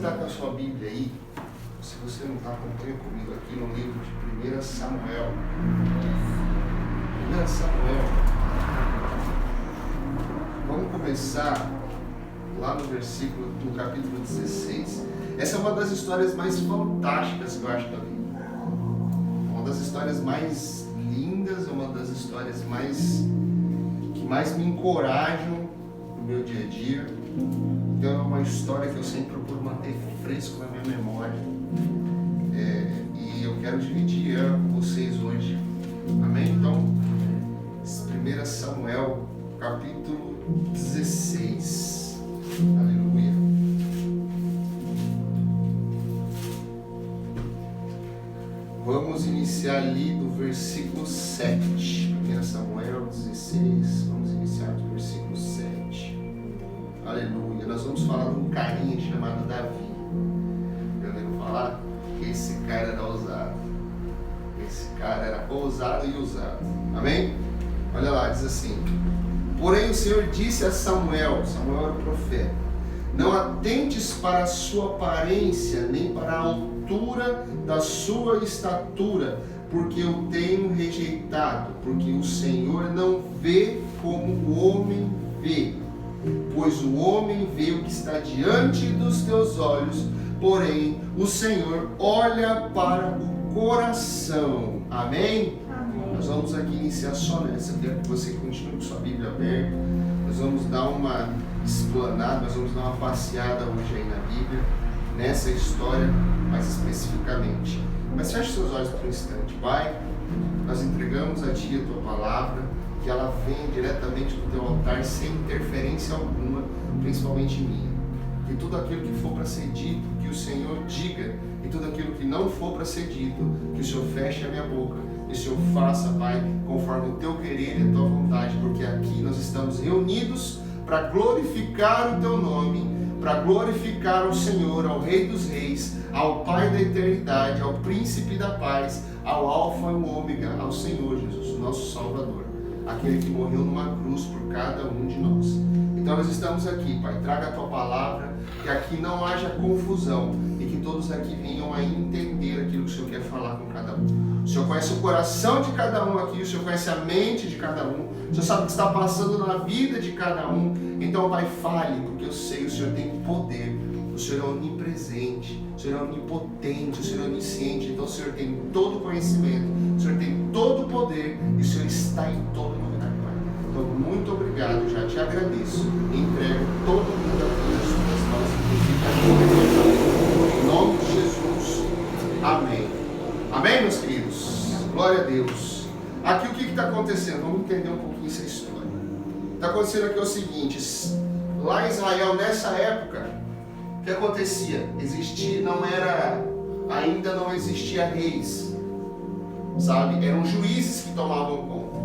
está com a sua Bíblia aí, se você não está, acompanha comigo aqui no livro de 1 Samuel. 1 Samuel. Vamos começar lá no versículo do capítulo 16. Essa é uma das histórias mais fantásticas que eu acho da Bíblia. Uma das histórias mais lindas, uma das histórias que mais me encorajam no meu dia a dia. Então é uma história que eu sempre procuro manter fresco na minha memória. E eu quero dividir ela com vocês hoje. Amém? Então, 1 Samuel, capítulo 16. Aleluia. Vamos iniciar ali do versículo 7. 1 Samuel 16. Vamos iniciar do versículo 7. Aleluia. Nós vamos falar de um carinha chamado Davi. Eu devo falar que esse cara era ousado. Esse cara era ousado e usado. Amém? Olha lá, diz assim: porém o Senhor disse a Samuel, Samuel era o profeta, não atentes para a sua aparência, nem para a altura da sua estatura, porque eu tenho rejeitado, porque o Senhor não vê como o homem vê. Pois o homem vê o que está diante dos teus olhos, porém o Senhor olha para o coração. Amém? Amém. Nós vamos aqui iniciar só nessa. Eu quero que você continue com sua Bíblia aberta. Nós vamos dar uma explanada, nós vamos dar uma passeada hoje aí na Bíblia, nessa história mais especificamente. Mas feche seus olhos por um instante. Pai, nós entregamos a Ti a Tua palavra, que ela venha diretamente do Teu altar sem interferência alguma, principalmente minha. Que tudo aquilo que for para ser dito, que o Senhor diga, e tudo aquilo que não for para ser dito, que o Senhor feche a minha boca, e o Senhor faça, Pai, conforme o Teu querer e a Tua vontade, porque aqui nós estamos reunidos para glorificar o Teu nome, para glorificar o Senhor, ao Rei dos Reis, ao Pai da eternidade, ao Príncipe da paz, ao Alfa e o Ômega, ao Senhor Jesus, nosso Salvador, aquele que morreu numa cruz por cada um de nós. Então nós estamos aqui, Pai, traga a Tua palavra, que aqui não haja confusão e que todos aqui venham a entender aquilo que o Senhor quer falar com cada um. O Senhor conhece o coração de cada um aqui, o Senhor conhece a mente de cada um, o Senhor sabe o que está passando na vida de cada um. Então, Pai, fale, porque eu sei, o Senhor tem poder, o Senhor é onipresente, o Senhor é onipotente, o Senhor é onisciente. Então o Senhor tem todo o conhecimento, o Senhor tem todo o poder e o Senhor está em todo lugar, Pai. Então, muito obrigado, já te agradeço e entrego todo mundo aqui nas suas mãos. Em nome de Jesus, amém. Amém, meus queridos? Glória a Deus. Aqui o que está acontecendo? Vamos entender um pouquinho essa história. Está acontecendo aqui o seguinte: lá em Israel, nessa época, o que acontecia? Ainda não existia reis, sabe? Eram juízes que tomavam conta.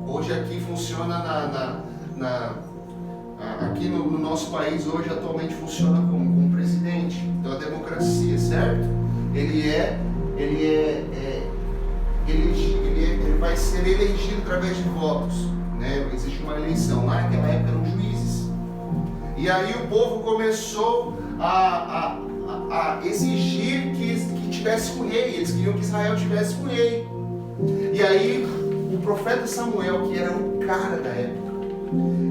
Hoje aqui funciona aqui no nosso país, hoje atualmente funciona como um presidente. Então a democracia, certo? Ele vai ser elegido através de votos, né? Existe uma eleição. Lá naquela época eram juízes. E aí o povo começou a exigir que tivesse um rei. Eles queriam que Israel tivesse um rei. E aí o profeta Samuel, que era um cara da época,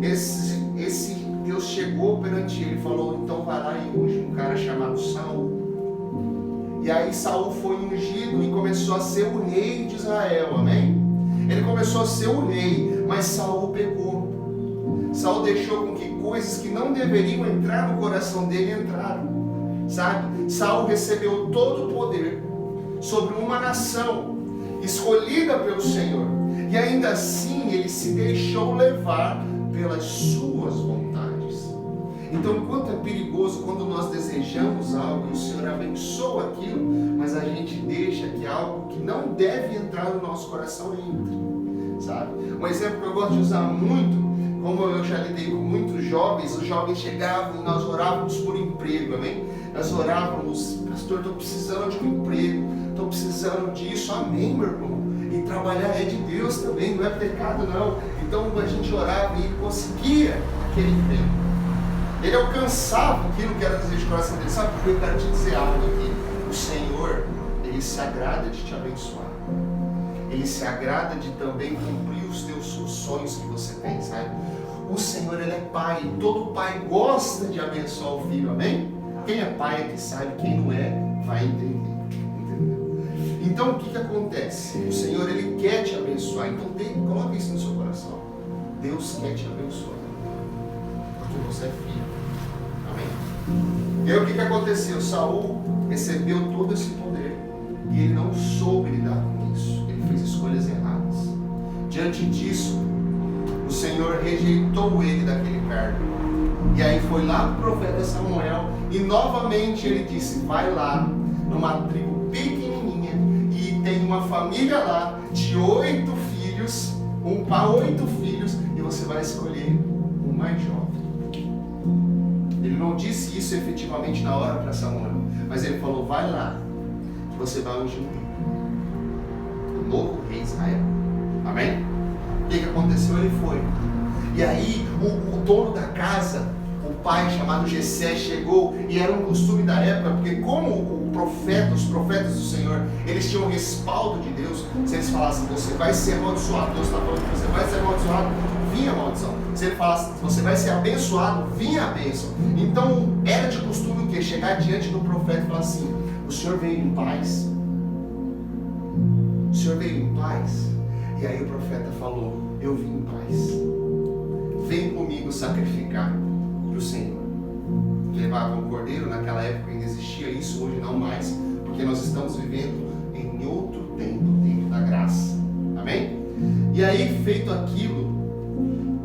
esse Deus chegou perante ele e falou: então vai lá e unge um cara chamado Saul. E aí Saul foi ungido e começou a ser o rei de Israel, amém? Ele começou a ser o rei, mas Saul pecou. Saul deixou com que coisas que não deveriam entrar no coração dele entraram, sabe? Saul recebeu todo o poder sobre uma nação escolhida pelo Senhor, e ainda assim ele se deixou levar pelas suas vontades. Então, quanto é perigoso quando nós desejamos algo e o Senhor abençoa aquilo, mas a gente deixa que algo que não deve entrar no nosso coração entre, sabe? Um exemplo que eu gosto de usar muito, como eu já lidei com muitos jovens, os jovens chegavam e nós orávamos por emprego, amém? Nós orávamos: pastor, estou precisando de um emprego, estou precisando disso, amém, meu irmão? E trabalhar é de Deus também, não é pecado não. Então a gente orava e conseguia aquele emprego. Ele alcançava aquilo que era o desejo do coração dele. Sabe, eu quero te dizer algo aqui. O Senhor, Ele se agrada de te abençoar. Ele se agrada de também cumprir os teus sonhos que você tem, sabe? O Senhor, Ele é Pai. E todo pai gosta de abençoar o filho, amém? Quem é pai é que sabe, quem não é, vai entender. Entendeu? Então, o que acontece? O Senhor, Ele quer te abençoar. Então, coloque isso no seu coração. Deus quer te abençoar. Porque você é filho. Amém? E aí, o que aconteceu? Saul recebeu todo esse poder. E ele não soube lidar com isso. Ele fez escolhas erradas. Diante disso, o Senhor rejeitou ele daquele cargo. E aí foi lá para o profeta Samuel. E novamente ele disse: vai lá, numa tribo pequenininha. E tem uma família lá de 8 filhos. 8 filhos. E você vai escolher o mais jovem. Ele não disse isso efetivamente na hora para Samuel. Mas ele falou: vai lá, que você vai ungir o novo rei Israel. Amém? O que aconteceu? Ele foi. E aí o dono da casa, o pai chamado Jessé, chegou. E era um costume da época, porque como os profetas do Senhor, eles tinham respaldo de Deus. Se eles falassem: você vai ser amaldiçoado, Deus está falando que você vai ser amaldiçoado, vinha a maldição. Se ele falasse: você vai ser abençoado, vinha a bênção. Então era de costume o quê? Chegar diante do profeta e falar assim: o Senhor veio em paz? O Senhor veio em paz? E aí o profeta falou: eu vim em paz. Vem comigo sacrificar para o Senhor. Levavam um cordeiro. Naquela época ainda existia isso, hoje não mais, porque nós estamos vivendo em outro tempo, o tempo da graça. Amém? E aí, feito aquilo,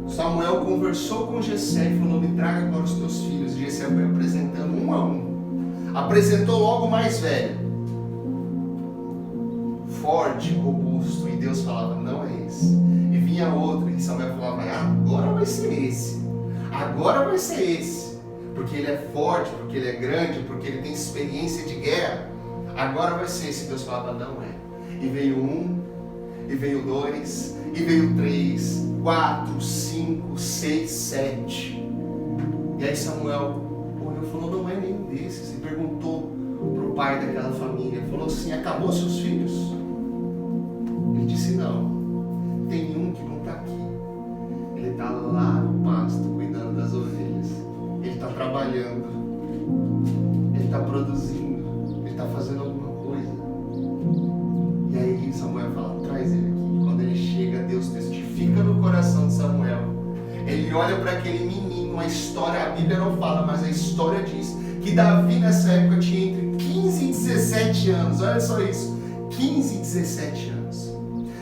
Samuel conversou com Jessé e falou: me traga agora os teus filhos. E Jessé foi apresentando um a um. Apresentou logo o mais velho, forte, robusto, e Deus falava: não é esse. E vinha outro, e Samuel falava: agora vai ser esse, agora vai ser esse, porque ele é forte, porque ele é grande, porque ele tem experiência de guerra, agora vai ser esse. Deus falava: não é. E veio um, e veio 2, e veio 3, 4, 5, 6, 7. E aí Samuel olhou e falou: não é nenhum desses. E perguntou para o pai daquela família, falou assim: acabou seus filhos? Ele disse: não, tem um que não está aqui. Ele está lá no pasto cuidando das ovelhas. Ele está trabalhando, ele está produzindo, ele está fazendo alguma coisa. E aí Samuel fala: traz ele aqui. Quando ele chega, Deus testifica no coração de Samuel. Ele olha para aquele menino. A história, a Bíblia não fala, mas a história diz que Davi nessa época tinha entre 15 e 17 anos. Olha só isso, 15 e 17 anos.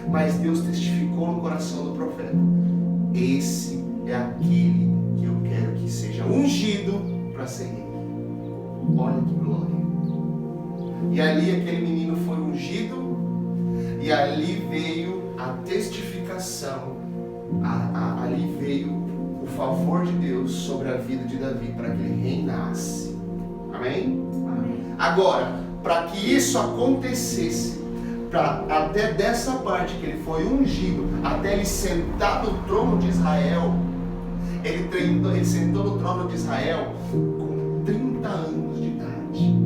Mas Deus testificou no coração do profeta: esse é aquele que eu quero que seja ungido para ser rei. Olha que glória. E ali aquele menino foi ungido. E ali veio a testificação. Ali veio o favor de Deus sobre a vida de Davi, para que ele reinasse. Amém? Amém. Agora, para que isso acontecesse, até dessa parte que ele foi ungido, até ele sentar no trono de Israel, ele sentou no trono de Israel com 30 anos de idade.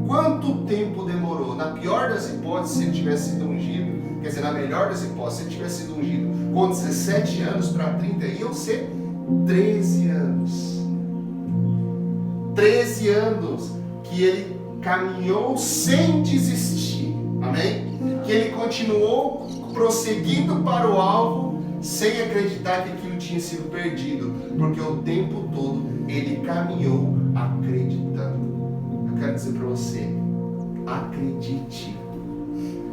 Quanto tempo demorou? Na pior das hipóteses, se ele tivesse sido ungido, quer dizer, na melhor das hipóteses, se ele tivesse sido ungido com 17 anos para 30, iam ser 13 anos. 13 anos que ele caminhou sem desistir. Amém? Que ele continuou prosseguindo para o alvo, sem acreditar que aquilo tinha sido perdido, porque o tempo todo ele caminhou acreditando. Eu quero dizer para você: acredite.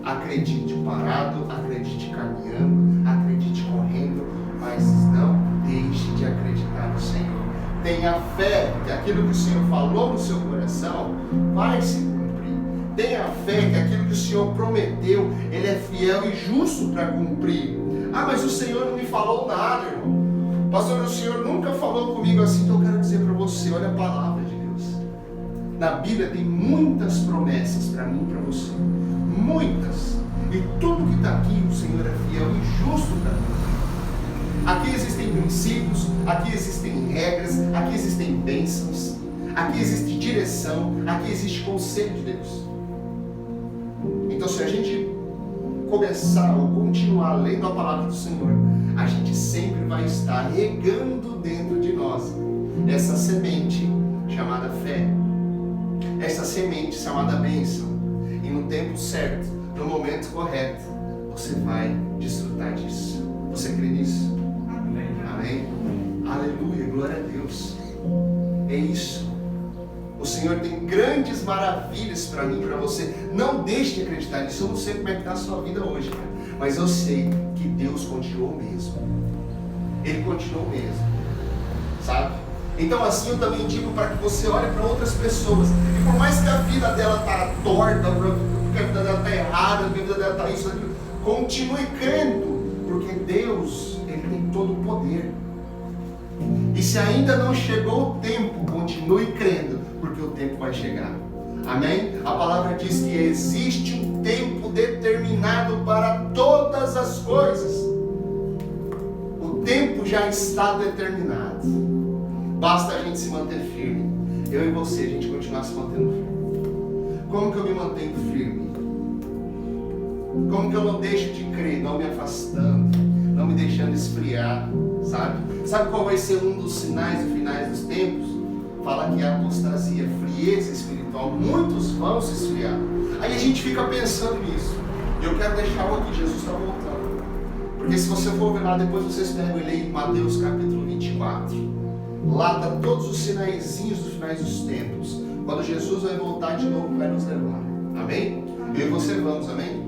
Acredite parado, acredite caminhando, acredite correndo, mas não deixe de acreditar no Senhor. Tenha fé que aquilo que o Senhor falou no seu coração vai se cumprir. Tenha fé que aquilo que o Senhor prometeu, Ele é fiel e justo para cumprir. Mas o Senhor não me falou nada, irmão. Pastor, o Senhor nunca falou comigo assim. Então eu quero dizer para você: olha a palavra de Deus. Na Bíblia tem muitas promessas para mim e para você. Muitas. E tudo que está aqui, o Senhor é fiel e justo para cumprir. Aqui existem princípios, aqui existem regras, aqui existem bênçãos, aqui existe direção, aqui existe conselho de Deus. Então, se a gente começar ou continuar lendo a palavra do Senhor, a gente sempre vai estar regando dentro de nós essa semente chamada fé, essa semente chamada bênção. E no tempo certo, no momento correto, você vai desfrutar disso. Você crê nisso? Amém. Amém? Aleluia, glória a Deus. É isso. O Senhor tem grandes maravilhas para mim e para você. Não deixe de acreditar nisso. Eu não sei como é que está a sua vida hoje, cara, mas eu sei que Deus continuou mesmo. Ele continuou mesmo, sabe? Então assim eu também digo para que você olhe para outras pessoas. E por mais que a vida dela está torta, porque a vida dela está errada, porque a vida dela está isso, aquilo, continue crendo, porque Deus, Ele tem todo o poder. E se ainda não chegou o tempo, continue crendo, porque o tempo vai chegar. Amém? A palavra diz que existe um tempo determinado para todas as coisas. O tempo já está determinado. Basta a gente se manter firme. Eu e você, a gente continuar se mantendo firme. Como que eu me mantenho firme? Como que eu não deixo de crer, não me afastando, não me deixando esfriar, sabe? Sabe qual vai ser um dos sinais e finais dos tempos? Fala que é a apostasia, frieza espiritual. Muitos vão se esfriar. Aí a gente fica pensando nisso. E eu quero deixar algo aqui, Jesus está voltando. Porque se você for ver lá, depois vocês pegam e leem Mateus capítulo 24. Lá está todos os sinaizinhos dos finais dos tempos. Quando Jesus vai voltar de novo, vai nos levar. Amém? Eu e você vamos, amém?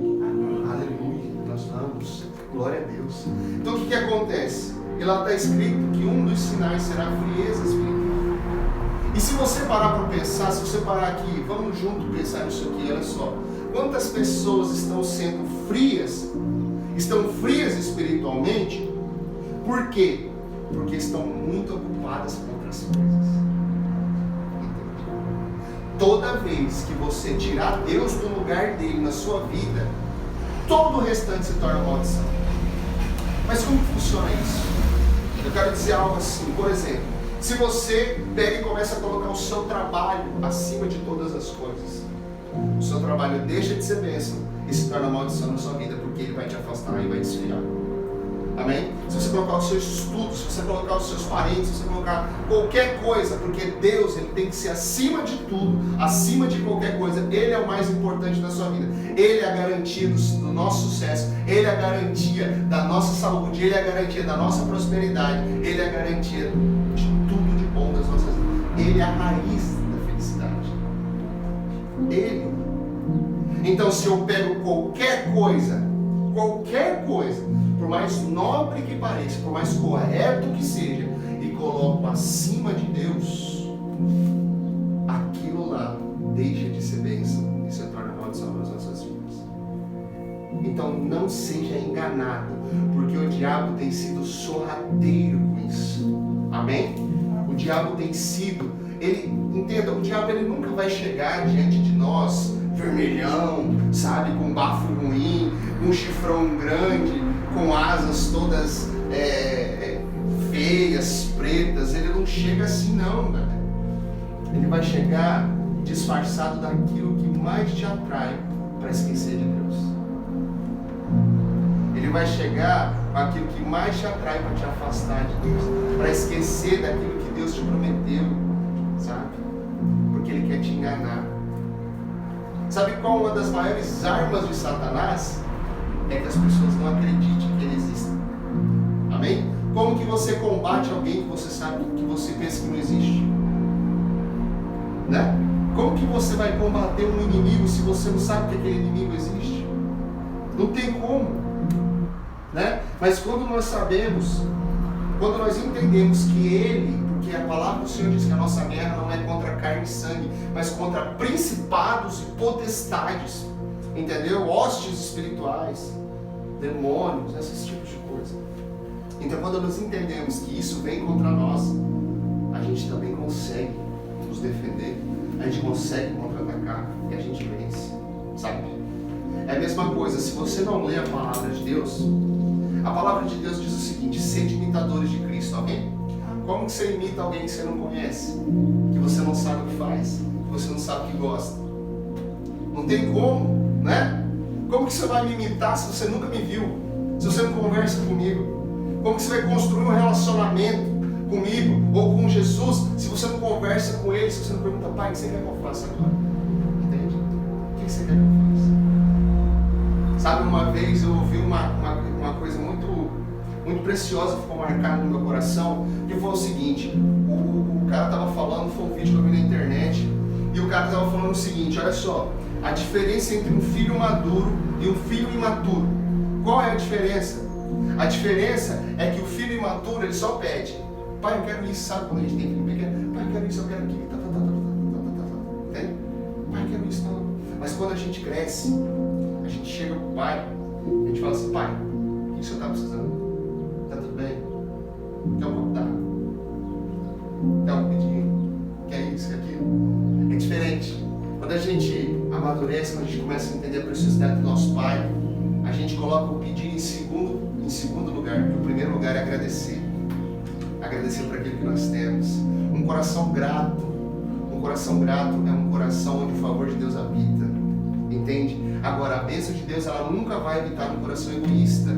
Aleluia, nós vamos. Glória a Deus. Então o que acontece? E lá está escrito que um dos sinais será a frieza espiritual. E se você parar para pensar, se você parar aqui, vamos junto pensar nisso aqui, olha só. Quantas pessoas estão sendo frias, estão frias espiritualmente? Por quê? Porque estão muito ocupadas com outras coisas. Entende? Toda vez que você tirar Deus do lugar dele na sua vida, todo o restante se torna maldição. Mas como funciona isso? Eu quero dizer algo assim, por exemplo, se você pega e começa a colocar o seu trabalho acima de todas as coisas, o seu trabalho deixa de ser bênção e se torna maldição na sua vida, porque ele vai te afastar e vai te esfriar. Amém? Se você colocar os seus estudos, se você colocar os seus parentes, se você colocar qualquer coisa, porque Deus, ele tem que ser acima de tudo, acima de qualquer coisa. Ele é o mais importante da sua vida. Ele é a garantia do nosso sucesso. Ele é a garantia da nossa saúde. Ele é a garantia da nossa prosperidade. Ele é a garantia de tudo de bom das nossas vidas. Ele é a raiz da felicidade. Ele. Então, se eu pego qualquer coisa, por mais nobre que pareça, por mais correto que seja, e coloco acima de Deus, aquilo lá deixa de ser bênção e se torna maldição nas nossas vidas. Então não seja enganado, porque o diabo tem sido sorrateiro com isso. Amém? O diabo tem sido, entenda, o diabo ele nunca vai chegar diante de nós vermelhão, sabe, com bafo ruim, um chifrão grande, com asas todas feias, pretas. Ele não chega assim não, galera. Ele vai chegar disfarçado daquilo que mais te atrai para esquecer de Deus. Ele vai chegar com aquilo que mais te atrai para te afastar de Deus, para esquecer daquilo que Deus te prometeu, sabe? Porque ele quer te enganar. Sabe qual uma das maiores armas de Satanás? É que as pessoas não acreditem que ele existe. Amém? Como que você combate alguém que você sabe, que você pensa que não existe? Né? Como que você vai combater um inimigo se você não sabe que aquele inimigo existe? Não tem como. Né? Mas quando nós sabemos, quando nós entendemos que ele, porque a palavra do Senhor diz que a nossa guerra não é contra carne e sangue, mas contra principados e potestades, entendeu? Hostes espirituais, demônios, esses tipos de coisa. Então quando nós entendemos que isso vem contra nós, a gente também consegue nos defender, a gente consegue contra-atacar e a gente vence, sabe? É a mesma coisa, se você não lê a palavra de Deus, A palavra de Deus diz o seguinte: sede imitadores de Cristo, amém? Como que você imita alguém que você não conhece? Que você não sabe o que faz? Que você não sabe o que gosta? Não tem como, né? Como que você vai me imitar se você nunca me viu? Se você não conversa comigo? Como que você vai construir um relacionamento comigo ou com Jesus se você não conversa com Ele? Se você não pergunta: pai, o que você quer que eu faça agora? Entende? O que você quer que eu faça? Sabe, uma vez eu ouvi uma coisa muito preciosa, ficou marcada no meu coração, que foi o seguinte: o cara estava falando, foi um vídeo que eu vi na internet, e o cara estava falando o seguinte: olha só, a diferença entre um filho maduro e um filho imaturo. Qual é a diferença? A diferença é que o filho imaturo, ele só pede: pai, eu quero isso. Sabe quando a gente tem filho pequeno? Pai, eu quero isso, eu quero aquilo, entende? Pai, eu quero isso, não. Mas quando a gente cresce, a gente chega pro pai, a gente fala assim: pai, o que o senhor está precisando? Tá tudo bem? Quer um copo d'água? Quer um pedinho? Quer isso, quer aquilo? É diferente. Quando a gente amadurece, quando a gente começa a entender a preciosidade do nosso pai, a gente coloca o pedir em segundo lugar, porque o primeiro lugar é agradecer. Agradecer por aquilo que nós temos. Um coração grato é um coração onde o favor de Deus habita. Entende? Agora, a bênção de Deus, ela nunca vai habitar no coração egoísta.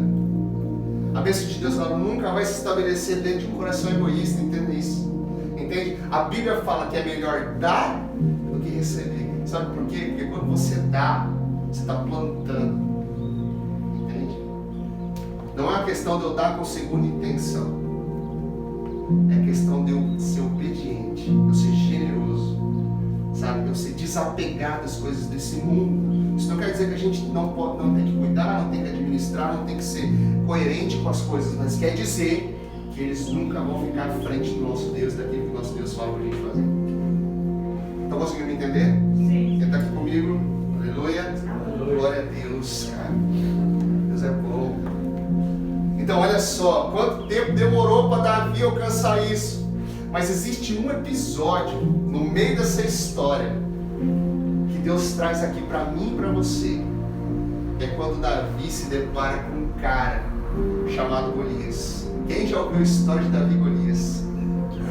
A bênção de Deus, ela nunca vai se estabelecer dentro de um coração egoísta. Entende isso? Entende? A Bíblia fala que é melhor dar do que receber. Sabe por quê? Porque quando você dá, você está plantando. Entende? Não é uma questão de eu dar com segunda intenção. É questão de eu ser obediente, eu ser generoso, sabe? Eu ser desapegado das coisas desse mundo. Isso não quer dizer que a gente não tem que cuidar, não tem que administrar, não tem que ser coerente com as coisas, mas quer dizer que eles nunca vão ficar à frente do nosso Deus, daquilo que o nosso Deus fala para a gente fazer. Estão conseguindo me entender? Sim. Quem está aqui comigo? Aleluia. Glória a Deus, cara. Deus é bom. Então, olha só, quanto tempo demorou para Davi alcançar isso? Mas existe um episódio no meio dessa história que Deus traz aqui para mim e para você. É quando Davi se depara com um cara chamado Golias. Quem já ouviu a história de Davi e Golias?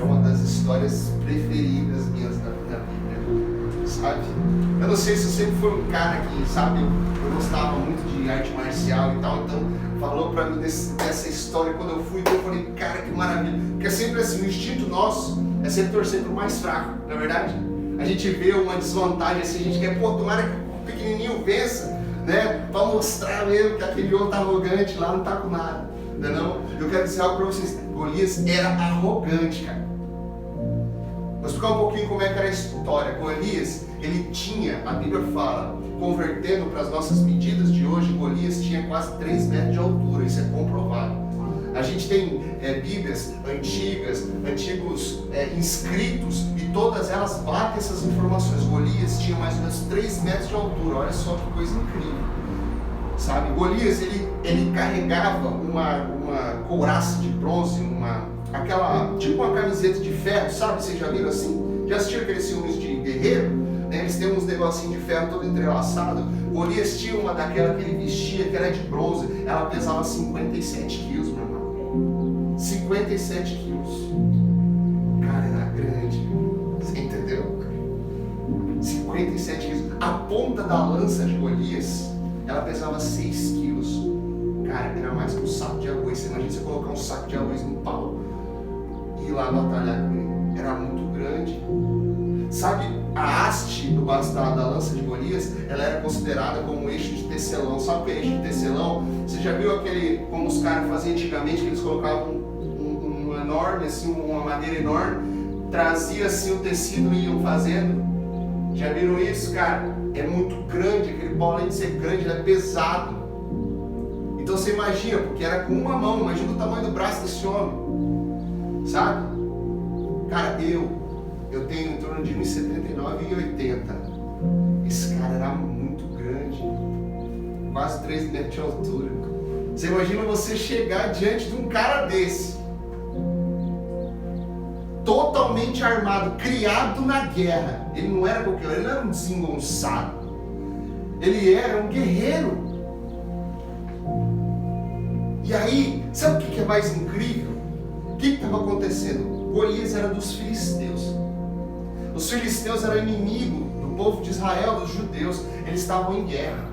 É uma das histórias preferidas minhas da Bíblia, sabe? Eu não sei se eu sempre fui um cara que, sabe, eu gostava muito de arte marcial e tal, então falou pra mim dessa história. Quando eu fui, eu falei: cara, que maravilha. Porque é sempre assim, o instinto nosso é sempre torcer pro mais fraco, não é verdade? A gente vê uma desvantagem assim, a gente quer, tomara que o pequenininho vença, né? Pra mostrar mesmo que aquele outro arrogante lá não tá com nada, não é não? Eu quero dizer algo pra vocês: Golias era arrogante, cara. Vou explicar um pouquinho como é que era a história. Golias, ele tinha, a Bíblia fala, convertendo para as nossas medidas de hoje, Golias tinha quase 3 metros de altura, isso é comprovado. A gente tem Bíblias antigas, antigos inscritos, e todas elas batem essas informações. Golias tinha mais ou menos 3 metros de altura, olha só que coisa incrível. Sabe, Golias, ele carregava uma couraça de bronze, tipo uma camiseta de ferro, sabe? Vocês já viram assim? Já assistiram aqueles filmes de guerreiro? Né? Eles têm uns negocinhos de ferro todo entrelaçado. Golias tinha uma daquela que ele vestia, que era de bronze. Ela pesava 57 quilos, meu irmão. 57 quilos. Cara, era grande. Você entendeu? 57 quilos. A ponta da lança de Golias, ela pesava 6 quilos. Cara, era mais que um saco de arroz. Você imagina você colocar um saco de arroz no pau e ir lá batalhar com ele. Era muito grande. Sabe, a haste da lança de Golias, ela era considerada como um eixo de tecelão. Sabe o que é eixo de tecelão? Você já viu aquele, como os caras faziam antigamente, que eles colocavam um enorme, assim, uma madeira enorme, trazia assim o tecido e iam fazendo? Já viram isso, cara? É muito grande, aquele pau, além de ser grande, ele é pesado. Então você imagina, porque era com uma mão, imagina o tamanho do braço desse homem, sabe? Cara, eu tenho em torno de 1,79 e 1,80. Esse cara era muito grande, quase 3 metros de altura. Você imagina você chegar diante de um cara desse, totalmente armado, criado na guerra. Ele não era qualquer, ele não era um desengonçado, ele era um guerreiro. E aí, sabe o que é mais incrível? O que estava acontecendo? Golias era dos filisteus. Os filisteus eram inimigo do povo de Israel, dos judeus. Eles estavam em guerra.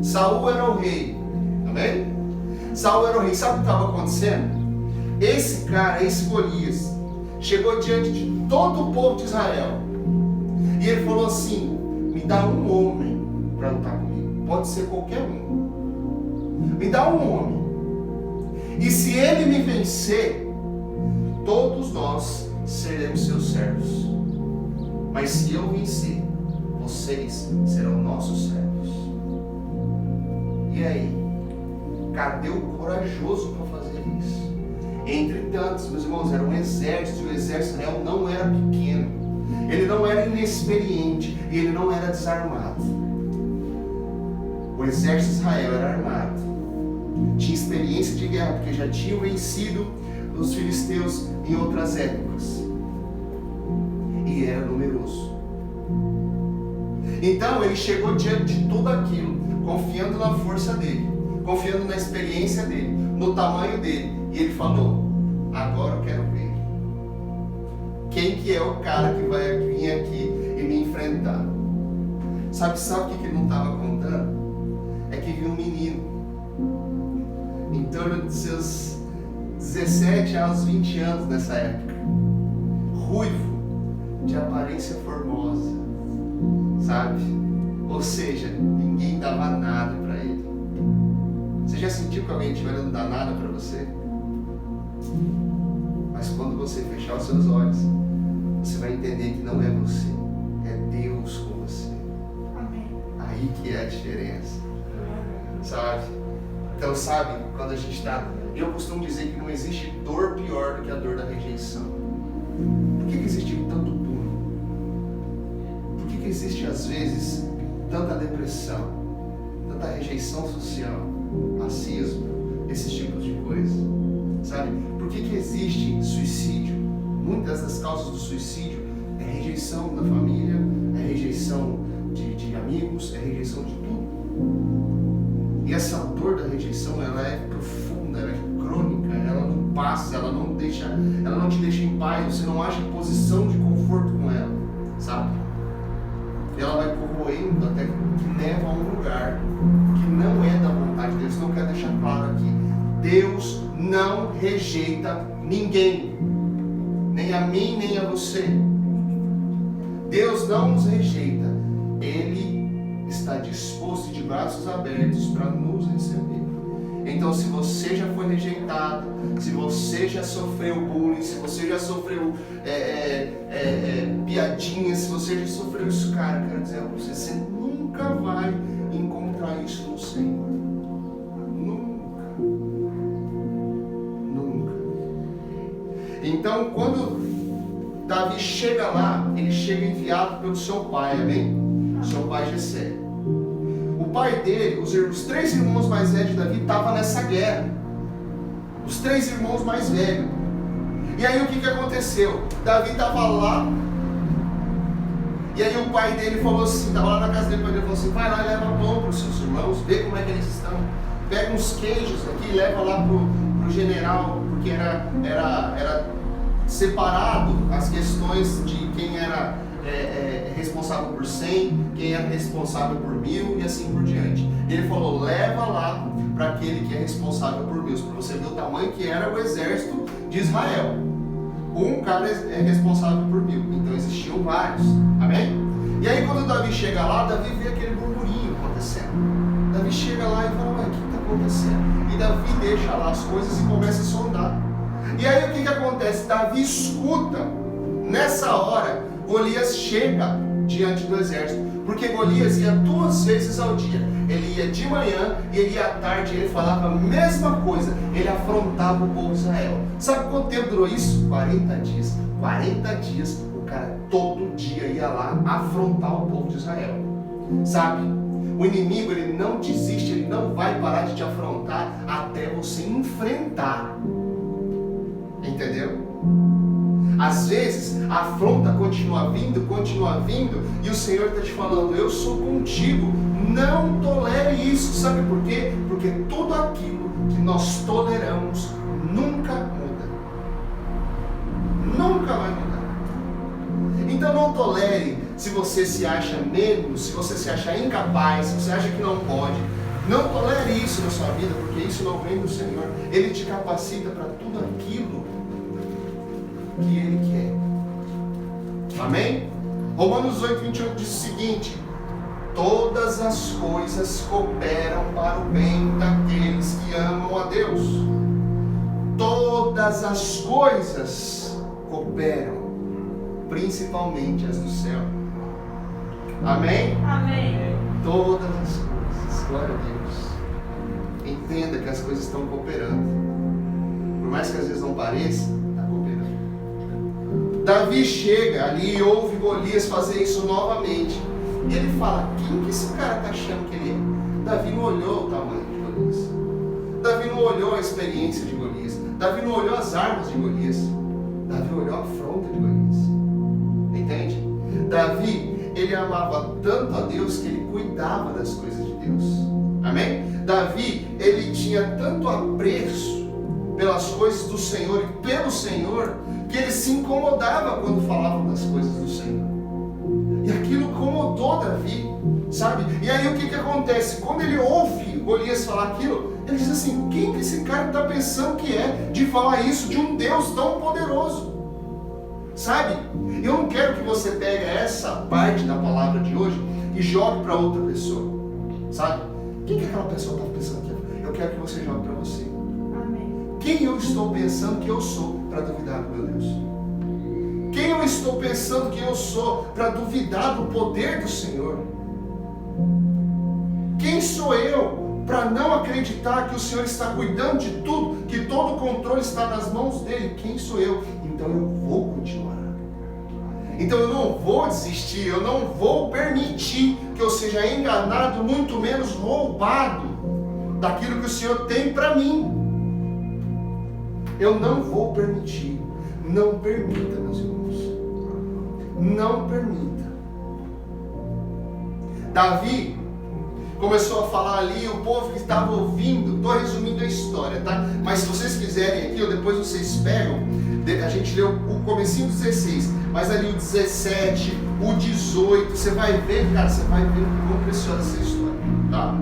Saul era o rei. Amém? Saul era o rei. Sabe o que estava acontecendo? Esse cara, esse Golias, chegou diante de todo o povo de Israel. E ele falou assim: me dá um homem para lutar comigo. Pode ser qualquer um. Me dá um homem. E se ele me vencer, todos nós seremos seus servos. Mas se eu vencer, vocês serão nossos servos. E aí? Cadê o corajoso para fazer isso? Entre tantos, meus irmãos, era um exército. E o exército de Israel não era pequeno. Ele não era inexperiente. E ele não era desarmado. O exército de Israel era armado. Tinha experiência de guerra, porque já tinham vencido os filisteus em outras épocas. E era numeroso. Então ele chegou diante de tudo aquilo, confiando na força dele, confiando na experiência dele, no tamanho dele. E ele falou: agora eu quero ver quem que é o cara que vai vir aqui e me enfrentar. Sabe o que ele não estava contando? É que viu um menino em torno de seus 17 aos 20 anos nessa época, ruivo, de aparência formosa, sabe? Ou seja, ninguém dava nada para ele. Você já sentiu que alguém estiver não dá nada para você? Mas quando você fechar os seus olhos, você vai entender que não é você, é Deus com você. Amém. Aí que é a diferença, sabe? Então, sabe, quando a gente está... Eu costumo dizer que não existe dor pior do que a dor da rejeição. Por que existe tanto dor? Por que existe, às vezes, tanta depressão, tanta rejeição social, racismo, esses tipos de coisa? Sabe? Por que existe suicídio? Muitas das causas do suicídio é rejeição da família, é rejeição de amigos, é rejeição de tudo. E essa dor da rejeição, ela é profunda, ela é crônica, ela não passa, ela não te deixa em paz, você não acha posição de conforto com ela, sabe? E ela vai corroendo até que leva a um lugar que não é da vontade de Deus. Não quero deixar claro aqui: Deus não rejeita ninguém, nem a mim, nem a você. Deus não nos rejeita, Ele está disposto e de braços abertos para nos receber. Então, se você já foi rejeitado, se você já sofreu bullying, se você já sofreu piadinhas, se você já sofreu isso, cara, eu quero dizer para você, você nunca vai encontrar isso no Senhor. Nunca. Nunca. Então, quando Davi chega lá, ele chega enviado pelo seu pai, amém? Seu pai Jessé. O pai dele, os 3 irmãos mais velhos de Davi estavam nessa guerra. Os 3 irmãos mais velhos. E aí o que aconteceu? Davi estava lá. E aí o pai dele falou assim, estava lá na casa dele, o pai dele falou assim: vai lá e leva pão para os seus irmãos, vê como é que eles estão. Pega uns queijos aqui e leva lá pro general, porque era separado as questões de quem era responsável por 100, quem era responsável por 1000 e assim por diante. Ele falou: leva lá para aquele que é responsável por 1000, para você ver o tamanho que era o exército de Israel. Um cara é responsável por 1000, então existiam vários, amém? E aí quando Davi chega lá, Davi vê aquele burburinho acontecendo. Davi chega lá e fala: ué, o que está acontecendo? E Davi deixa lá as coisas e começa a sondar. E aí o que acontece? Davi escuta, nessa hora, Golias chega diante do exército, porque Golias ia 2 vezes ao dia. Ele ia de manhã e ele ia à tarde, e ele falava a mesma coisa, ele afrontava o povo de Israel. Sabe quanto tempo durou isso? 40 dias. 40 dias o cara todo dia ia lá afrontar o povo de Israel. Sabe? O inimigo, ele não desiste, ele não vai parar de te afrontar até você enfrentar. Entendeu? Às vezes a afronta continua vindo, e o Senhor está te falando: eu sou contigo, não tolere isso. Sabe por quê? Porque tudo aquilo que nós toleramos nunca muda. Nunca vai mudar. Então não tolere se você se acha menos, se você se acha incapaz, se você acha que não pode. Não tolere isso na sua vida, porque isso não vem do Senhor. Ele te capacita para tudo aquilo que Ele quer. Amém? Romanos 8:28 diz o seguinte: todas as coisas cooperam para o bem daqueles que amam a Deus. Todas as coisas cooperam, principalmente as do céu. Amém? Amém. Todas as coisas, glória a Deus. Entenda que as coisas estão cooperando. Por mais que às vezes não pareça, está cooperando. Davi chega ali e ouve Golias fazer isso novamente. E ele fala: quem que esse cara está achando que ele é? Davi não olhou o tamanho de Golias. Davi não olhou a experiência de Golias. Davi não olhou as armas de Golias. Davi olhou a afronta de Golias. Entende? Davi, ele amava tanto a Deus que ele cuidava das coisas de Deus. Amém? Davi, ele tinha tanto apreço pelas coisas do Senhor e pelo Senhor, que ele se incomodava quando falavam das coisas do Senhor. E aquilo incomodou Davi, sabe? E aí o que acontece? Quando ele ouve Golias falar aquilo, ele diz assim: quem que esse cara está pensando que é de falar isso de um Deus tão poderoso? Sabe? Eu não quero que você pegue essa parte da palavra de hoje e jogue para outra pessoa. Sabe? Quem que aquela pessoa está pensando que é? Eu quero que você jogue para você. Amém. Quem eu estou pensando que eu sou para duvidar do meu Deus? Quem eu estou pensando que eu sou para duvidar do poder do Senhor? Quem sou eu para não acreditar que o Senhor está cuidando de tudo, que todo o controle está nas mãos dele? Quem sou eu? Então eu vou continuar. Então eu não vou desistir, eu não vou permitir que eu seja enganado, muito menos roubado daquilo que o Senhor tem para mim. Eu não vou permitir. Não permita, meus irmãos. Não permita. Davi começou a falar ali, o povo que estava ouvindo, estou resumindo a história, tá? Mas se vocês quiserem aqui, ou depois vocês pegam, a gente leu o comecinho do 16, mas ali o 17, o 18, você vai ver, cara, você vai ver o quão preciosa essa história, tá?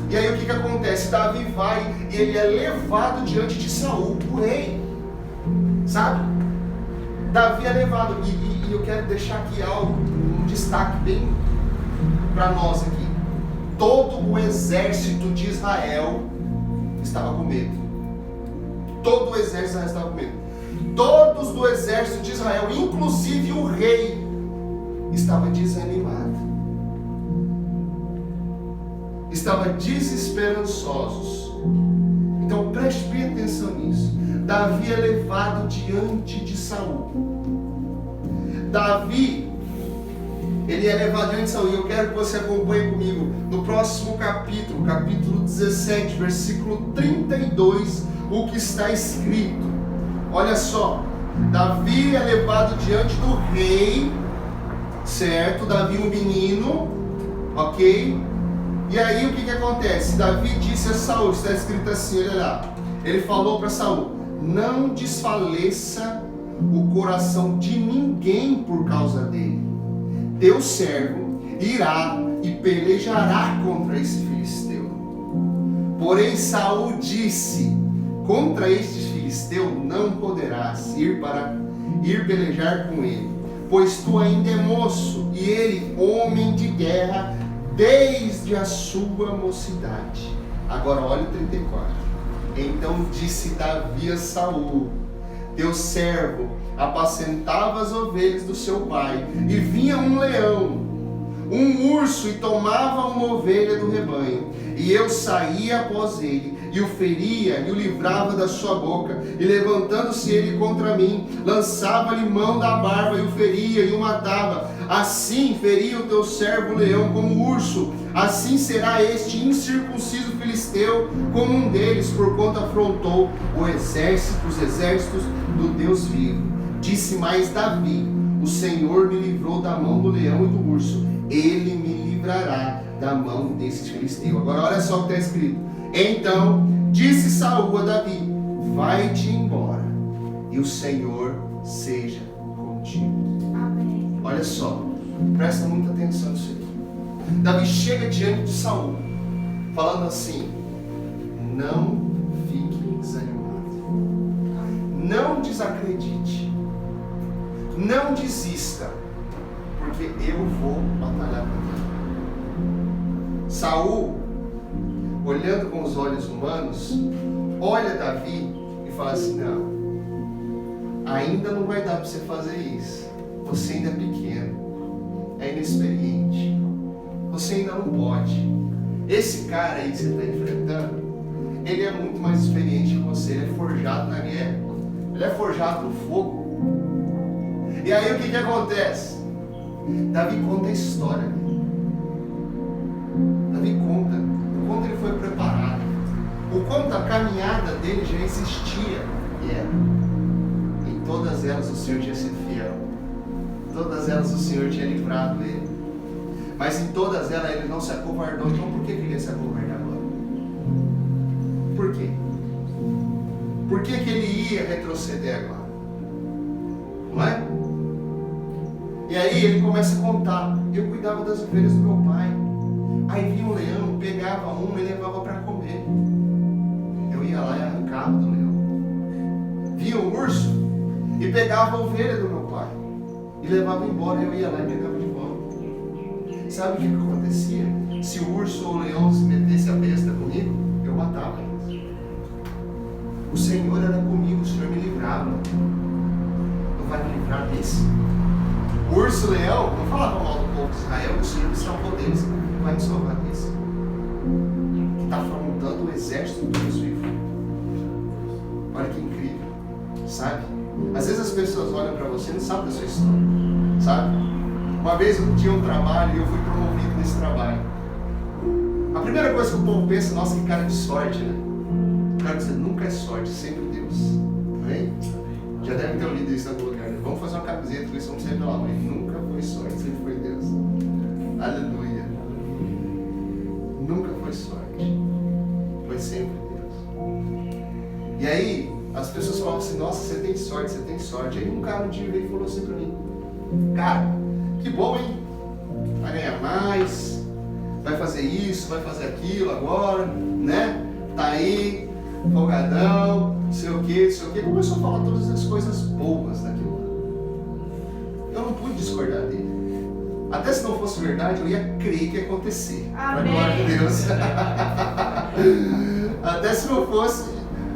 E aí o que acontece? Davi vai e ele é levado diante de Saul, o rei, sabe? Davi é levado, e eu quero deixar aqui algo, um destaque bem para nós aqui. Todo o exército de Israel estava com medo. Todo o exército de Israel estava com medo. Todos do exército de Israel, inclusive o rei, estava desanimado. Estava desesperançosos. Então preste bem atenção nisso. Davi é levado diante de Saul. Davi, ele é levado diante de Saul. E eu quero que você acompanhe comigo no próximo capítulo, capítulo 17, versículo 32, o que está escrito. Olha só, Davi é levado diante do rei, certo? Davi um menino, ok? E aí o que acontece? Davi disse a Saul, está escrito assim, olha lá. Ele falou para Saul: não desfaleça o coração de ninguém por causa dele. Teu servo irá e pelejará contra esse filisteu. Porém Saul disse: contra este filisteu não poderás ir pelejar com ele, pois tu ainda é moço, e ele homem de guerra desde a sua mocidade. Agora olha o 34. Então disse Davi a Saul: teu servo apacentava as ovelhas do seu pai, e vinha um leão, um urso, e tomava uma ovelha do rebanho, e eu saía após ele, e o feria, e o livrava da sua boca, e levantando-se ele contra mim, lançava-lhe mão da barba, e o feria, e o matava. Assim feria o teu servo leão como o urso, assim será este incircunciso filisteu como um deles, porquanto afrontou os exércitos do Deus vivo. Disse mais Davi: o Senhor me livrou da mão do leão e do urso, ele me livrará da mão desse filisteu. Agora olha só o que está escrito. Então disse Saul a Davi: vai-te embora e o Senhor seja contigo. Amém. Olha só, presta muita atenção nisso aqui. Davi chega diante de Saul falando assim: não fique desanimado, não desacredite, não desista, porque eu vou batalhar por ti. Saul, olhando com os olhos humanos, olha Davi e fala assim: não, ainda não vai dar para você fazer isso, você ainda é pequeno, é inexperiente, você ainda não pode. Esse cara aí que você está enfrentando, ele é muito mais experiente que você, ele é forjado na guerra, ele é forjado no fogo. E aí o que acontece? Davi conta a história. Davi conta o quanto ele foi preparado, o quanto a caminhada dele já existia. E era. Em todas elas o Senhor tinha sido fiel. Em todas elas o Senhor tinha livrado ele. Mas em todas elas ele não se acovardou. Então por que ele ia se acovardar agora? Por quê? Por que ele ia retroceder agora? Não é? E aí ele começa a contar: eu cuidava das ovelhas do meu pai. Aí vinha um leão, pegava uma e levava para comer. Eu ia lá e arrancava do leão. Vinha um urso e pegava a ovelha do meu pai e levava embora. Eu ia lá e pegava de volta. Sabe o que acontecia? Se o urso ou o leão se metesse a besta comigo, eu matava eles. O Senhor era comigo, o Senhor me livrava. Não vai me livrar desse? O urso e o leão não falavam mal do povo de Israel, o Senhor me salvou deles. Não vai me salvar desse que está afrontando o exército do Deus vivo. Olha que incrível, sabe? Às vezes as pessoas olham para você e não sabem da sua história, sabe? Uma vez eu tinha um trabalho e eu fui promovido nesse trabalho. A primeira coisa que o povo pensa: nossa, que cara de sorte, né? Eu quero dizer, nunca é sorte, sempre Deus. Amém? Já deve ter ouvido isso em algum lugar. Vamos fazer uma camiseta com isso, vamos sair pela mãe. Nunca foi sorte, sempre foi Deus. Aleluia. Nunca foi sorte, foi sempre Deus. E aí, as pessoas falavam assim: nossa, você tem sorte, você tem sorte. Aí um cara um dia veio e falou assim pra mim: cara, que bom, hein? Vai ganhar mais, vai fazer isso, vai fazer aquilo agora, né? Tá aí, folgadão, não sei o que, não sei o que. Começou a falar todas as coisas boas daquilo lá. Eu não pude discordar dele. Até se não fosse verdade, eu ia crer que ia acontecer. Para a glória de Deus. Até se não fosse,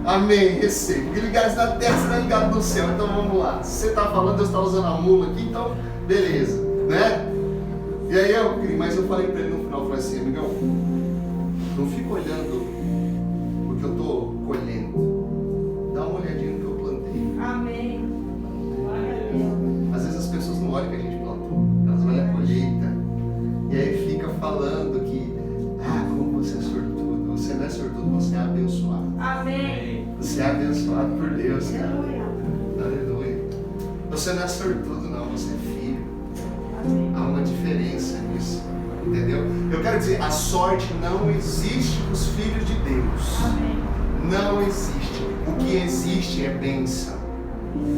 amém, recebo. Porque ligados na terra será ligado no céu. Então vamos lá. Se você está falando, Deus está usando a mula aqui, então beleza, né? E aí eu criei, mas eu falei para ele no final, eu falei assim: amigão, não fica olhando o que eu estou colhendo. Dá uma olhadinha no que eu plantei. Amém. Glória a Deus. Às vezes as pessoas não olham o que a gente plantou, elas olham a colheita. E aí fica falando que, como você é sortudo. Você não é sortudo, você é abençoado. Amém. Você é abençoado por Deus, cara. Aleluia. Aleluia. Você não é sortudo, não, você é filho. Amém. Há uma diferença nisso, entendeu? Eu quero dizer, a sorte não existe para os filhos de Deus. Amém. Não existe. O que existe é bênção,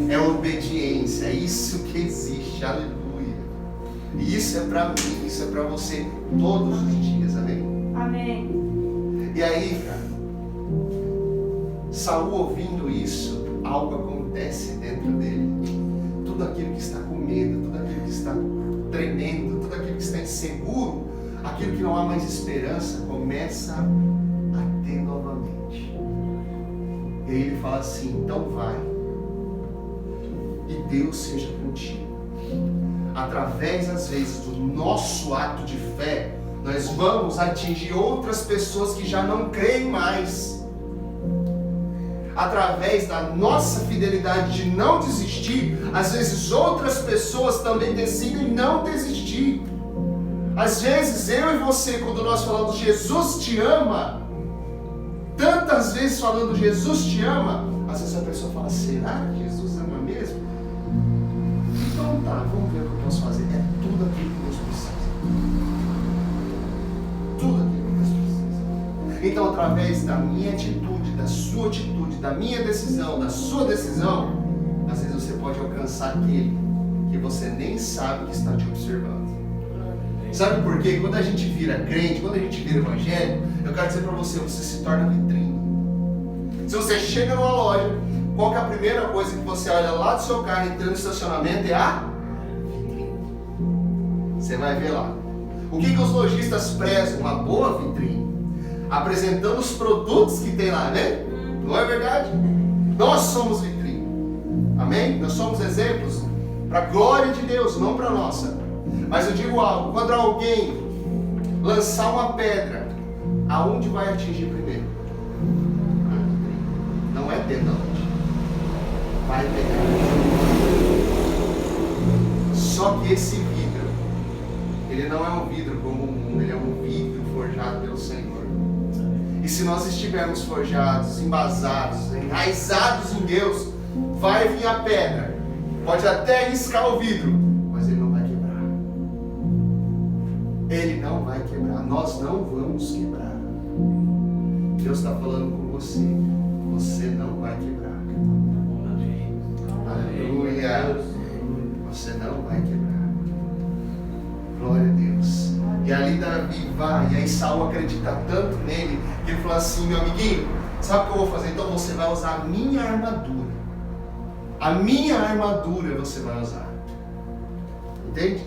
é obediência, é isso que existe. Aleluia. E isso é para mim, isso é para você todos os dias, amém? Amém. E aí, cara, Saul ouvindo isso, algo acontece dentro dele. Tudo aquilo que está com medo, tudo aquilo que está tremendo, tudo aquilo que está inseguro, aquilo que não há mais esperança, começa a ter novamente. E aí ele fala assim: então vai, e Deus seja contigo. Através, às vezes, do nosso ato de fé, nós vamos atingir outras pessoas que já não creem mais. Através da nossa fidelidade de não desistir, às vezes outras pessoas também decidem não desistir. Às vezes eu e você, quando nós falamos Jesus te ama, tantas vezes falando Jesus te ama, às vezes a pessoa fala: será que Jesus ama mesmo? Então tá, vamos ver o que eu posso fazer. É tudo aquilo que Deus precisa. Então, através da minha atitude, da sua atitude, da minha decisão, da sua decisão, às vezes você pode alcançar aquele que você nem sabe que está te observando. Sabe por quê? Quando a gente vira crente, quando a gente vira evangélico, eu quero dizer para você, você se torna vitrine. Se você chega numa loja, qual que é a primeira coisa que você olha lá do seu carro entrando no estacionamento? É a vitrine. Você vai ver lá. O que os lojistas prezam? Uma boa vitrine. Apresentando os produtos que tem lá, né? Não é verdade? Nós somos vitrine. Amém? Nós somos exemplos para a glória de Deus, não para a nossa. Mas eu digo algo, quando alguém lançar uma pedra, aonde vai atingir primeiro? Não é dentro da loja. Vai pegar. Só que esse vidro, ele não é um vidro como o mundo, ele é um vidro forjado pelo Senhor. E se nós estivermos forjados, embasados, enraizados em Deus, vai vir a pedra. Pode até riscar o vidro, mas ele não vai quebrar. Ele não vai quebrar. Nós não vamos quebrar. Deus está falando com você. Você não vai quebrar. Aleluia. Você não vai quebrar. Glória a Deus. E ali Davi vai. E aí Saul acredita tanto nele que ele falou assim: meu amiguinho, sabe o que eu vou fazer? Então você vai usar a minha armadura. A minha armadura você vai usar. Entende?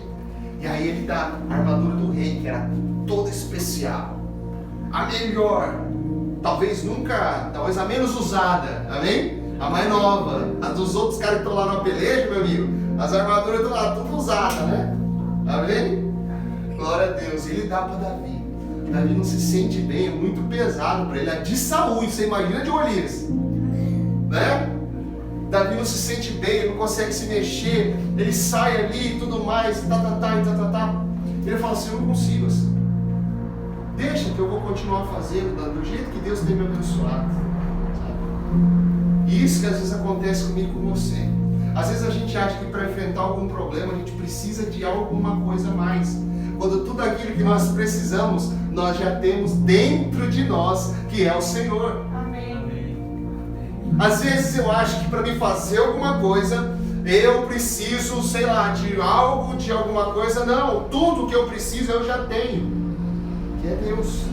E aí ele dá a armadura do rei, que era toda especial. A melhor. Talvez a menos usada. Amém? A mais nova. A dos outros caras que estão lá no peleja, meu amigo. As armaduras estão lá, tudo usadas, né? Amém? Glória a Deus. E ele dá para Davi. Davi não se sente bem, é muito pesado para ele. É de Saúl, você imagina de Golias. Né? Davi não se sente bem, ele não consegue se mexer, ele sai ali e tudo mais, Ele fala assim: eu não consigo assim. Deixa que eu vou continuar fazendo do jeito que Deus tem me abençoado. Sabe? E isso que às vezes acontece comigo e com você. Às vezes a gente acha que para enfrentar algum problema a gente precisa de alguma coisa a mais. Quando tudo aquilo que nós precisamos, nós já temos dentro de nós, que é o Senhor. Às vezes eu acho que para me fazer alguma coisa, eu preciso, sei lá, de algo, de alguma coisa. Não, tudo que eu preciso eu já tenho, que é Deus.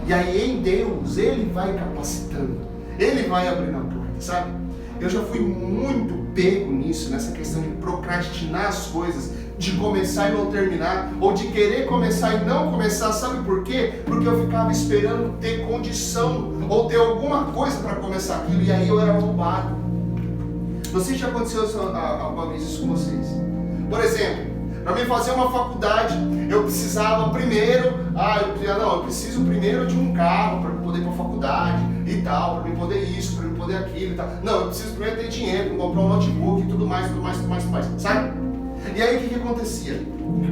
E aí em Deus, Ele vai capacitando, Ele vai abrindo a porta, sabe? Eu já fui muito pego nisso, nessa questão de procrastinar as coisas, de começar e não terminar, ou de querer começar e não começar. Sabe por quê? Porque eu ficava esperando ter condição, ou ter alguma coisa para começar aquilo, e aí eu era roubado. Não sei se já aconteceu alguma vez isso com vocês. Por exemplo, para mim fazer uma faculdade, eu precisava primeiro, eu preciso primeiro de um carro para poder ir para a faculdade e tal, para mim poder isso, para mim poder aquilo e tal. Não, eu preciso primeiro ter dinheiro, para comprar um notebook e tudo mais, sabe? E aí o que acontecia?